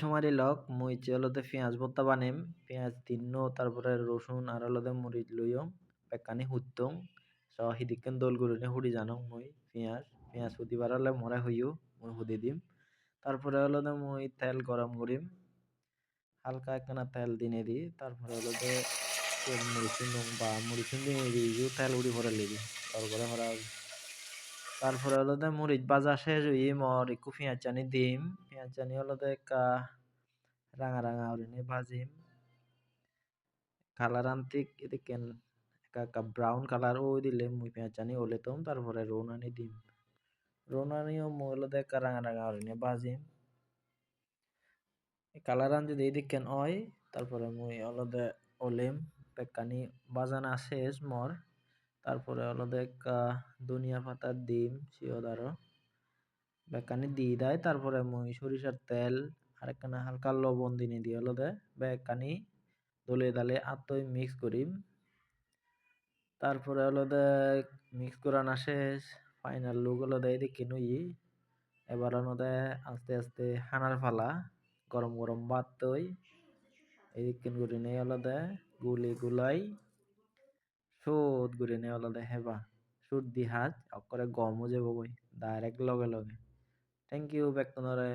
সমারি lock মুই হলদে পেঁয়াজ ভর্তা বানিম। পেঁয়াজ তিন্ন তারপরে রসুন আর হলদে মরিচ লইয়ম পেকানি হুত্তম হিদিকেন দোল গুরুনে হুড়ি জানো মুই পেঁয়াজ হুদিবার হলে মরে হইও মুই হুদি দিম। তারপরে হলদে মুই তেল গরম করিম, হালকা একখানা তেল দিনে দি, তারপরে হলদে মরিচুন বা মরিচুন দিয়ে দিই তেল উড়ি ভরে লিবি তারপরে হরা। তারপরে হলদে মরিচ ভাজা শেষ হই মর একটু পেঁয়াজ চানি দিম, পেঁয়াজ চানি হলদে রাঙা রাঙা হরিণে ভাজিম। কালার আনতিক এদিকেন ব্রাউন কালার ও দিলে মুই পেঁয়াজ চানি ওলে তোম তারপরে রোনানি দিম। রোনানিও মুই হলদে রাঙা রাঙা হরিণে ভাজিম। কালার আন যদি এদিকেন হয় তারপরে মুই হলদে ওলেম পেকানি বাজানা শেষ মর। তারপরে হলদে ধনিয়া পাতা দিম সিওদারও বেকানি দিয়ে দেয়। তারপরে মুই সরিষার তেল আর একখানা হালকা লবণ দিনে দিয়ে হলদে বেকানি দলে দালে আতই মিক্স করিম। তারপরে হলদে মিক্স করানা শেষ ফাইনাল লুক হলদে এদিকে নুই। এবার হলদে আস্তে আস্তে হানার ফালা গরম গরম ভাত তৈ এদিকে করে নেই হলদে গুলাই সুদ করে নেই হলদে হেবা সুদ দি হাত অকরে গম হয়ে যাব ডাইরেক্ট লগে লগে। Thank you বেকতনরে।